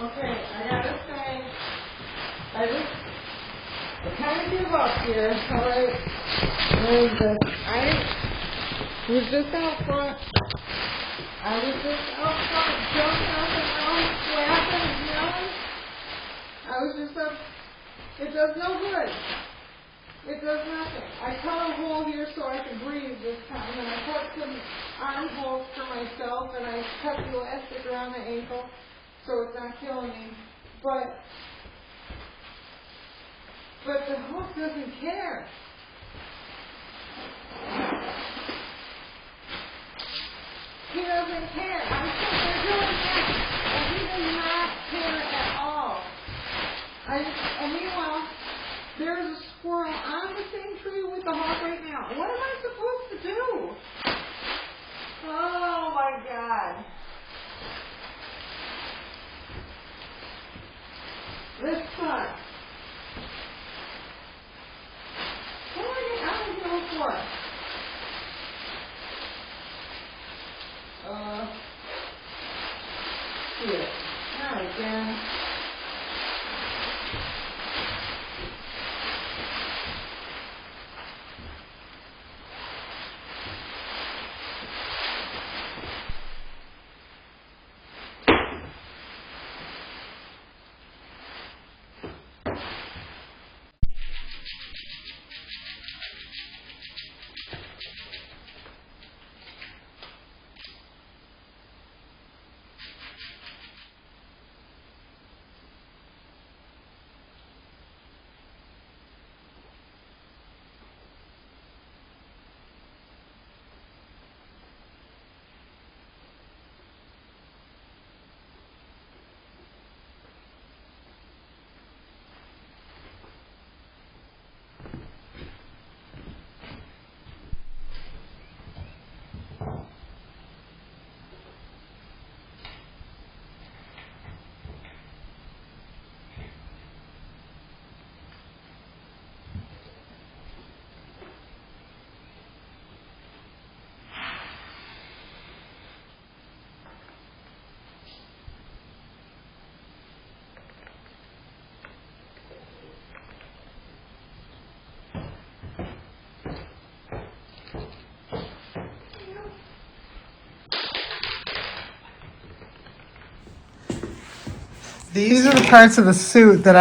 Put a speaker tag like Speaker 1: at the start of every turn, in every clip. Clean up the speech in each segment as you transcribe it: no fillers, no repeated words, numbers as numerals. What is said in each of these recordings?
Speaker 1: Okay, I gotta say, I kind of give up here. Alright, I was just out front. Jumping up and down, laughing and yelling. I was just up. It does no good. It does nothing. I cut a hole here so I could breathe this time, and I cut some armholes for myself, and I cut the elastic around the ankle so it's not killing me. But the hook doesn't care. He doesn't care. I'm sitting there doing that, and he does not care at all. And meanwhile, there's a squirrel on the same tree with the hawk right now. What am I supposed to do? Oh my God. This sucks. What am I out of here for? Shit. Not again. These are the parts of the suit that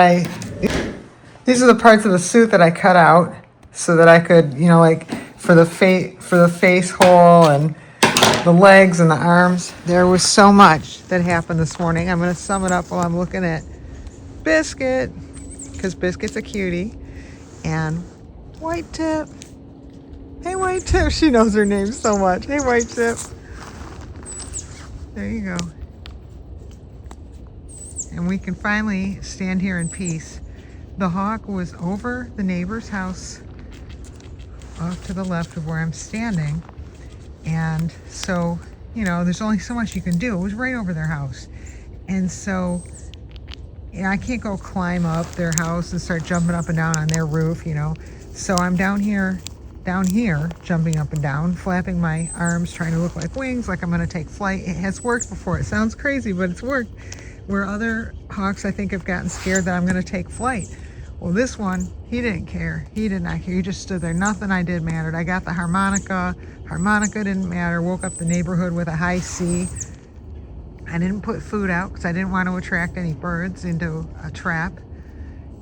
Speaker 1: I cut out so that I could, like for the face hole and the legs and the arms. There was so much that happened this morning. I'm going to sum it up while I'm looking at Biscuit, because Biscuit's a cutie, and White Tip. Hey, White Tip. She knows her name so much. Hey, White Tip. There you go. And we can finally stand here in peace. The hawk was over the neighbor's house off to the left of where I'm standing. And so, there's only so much you can do. It was right over their house. And so, I can't go climb up their house and start jumping up and down on their roof, So I'm down here, jumping up and down, flapping my arms, trying to look like wings, like I'm going to take flight. It has worked before. It sounds crazy, but it's worked. Where other hawks, I think, have gotten scared that I'm going to take flight. Well, this one, he didn't care. He did not care. He just stood there. Nothing I did mattered. I got the harmonica. Harmonica didn't matter. Woke up the neighborhood with a high C. I didn't put food out because I didn't want to attract any birds into a trap.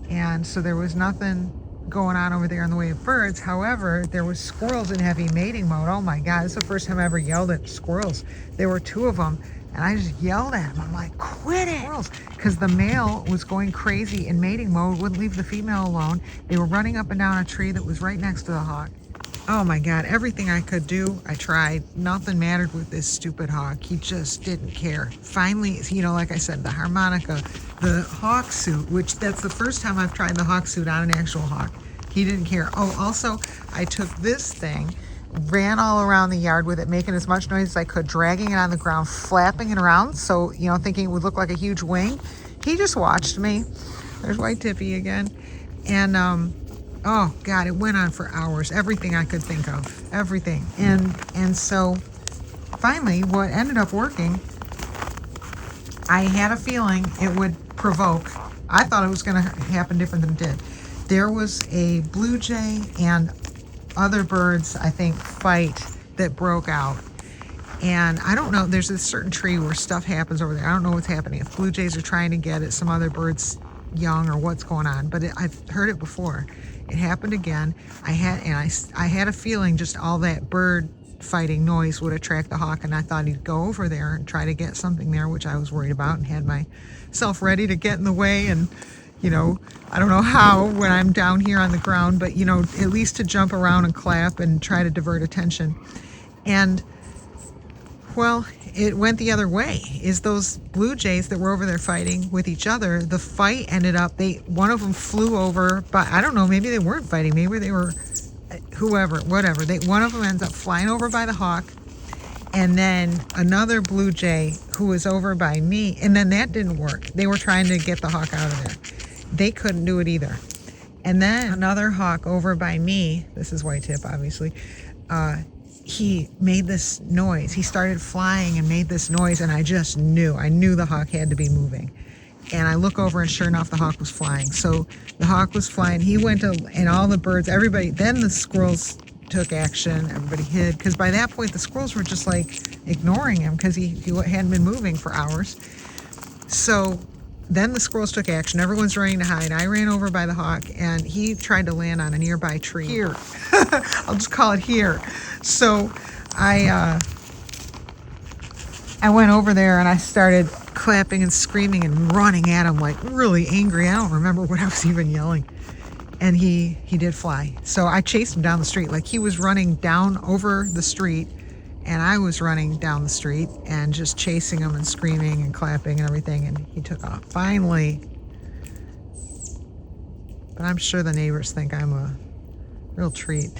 Speaker 1: And so there was nothing going on over there in the way of birds. However, there was squirrels in heavy mating mode. Oh my God, this is the first time I ever yelled at squirrels. There were 2 of them. And I just yelled at him. I'm like, quit it! Because the male was going crazy in mating mode, wouldn't leave the female alone. They were running up and down a tree that was right next to the hawk. Oh my God, everything I could do, I tried. Nothing mattered with this stupid hawk. He just didn't care. Finally, like I said, the harmonica, the hawk suit, which that's the first time I've tried the hawk suit on an actual hawk. He didn't care. Oh, also, I took this thing, ran all around the yard with it, making as much noise as I could, dragging it on the ground, flapping it around, so, thinking it would look like a huge wing. He just watched me. There's White Tippy again. And, oh, God, it went on for hours. Everything I could think of. Everything. And so, finally, what ended up working I had a feeling it would provoke. I thought it was going to happen different than it did. There was a blue jay and other birds, I think, fight that broke out. And I don't know, there's a certain tree where stuff happens over there. I don't know what's happening. If blue jays are trying to get at some other bird's young or what's going on. But I've heard it before. It happened again. I had a feeling just all that bird fighting noise would attract the hawk, and I thought he'd go over there and try to get something there, which I was worried about, and had myself ready to get in the way. And you know, I don't know how when I'm down here on the ground, but you know, at least to jump around and clap and try to divert attention. And well, it went the other way. Is those blue jays that were over there fighting with each other, the fight ended up, one of them flew over, but I don't know, maybe they weren't fighting, maybe they were whoever, whatever. One of them ends up flying over by the hawk, and then another blue jay who was over by me, and then that didn't work. They were trying to get the hawk out of there. They couldn't do it either. And then another hawk over by me, this is white tip obviously, he made this noise. He started flying and made this noise, and I knew the hawk had to be moving. And I look over, and sure enough, the hawk was flying. So the hawk was flying. He went to, and all the birds, everybody, then the squirrels took action. Everybody hid, because by that point, the squirrels were just like ignoring him because he hadn't been moving for hours. So then the squirrels took action. Everyone's running to hide. I ran over by the hawk, and he tried to land on a nearby tree. Here. I'll just call it here. So I went over there, and I started clapping and screaming and running at him like really angry. I don't remember what I was even yelling. And he did fly. So I chased him down the street. Like, he was running down over the street, and I was running down the street and just chasing him and screaming and clapping and everything, and he took off. Finally. But I'm sure the neighbors think I'm a real treat.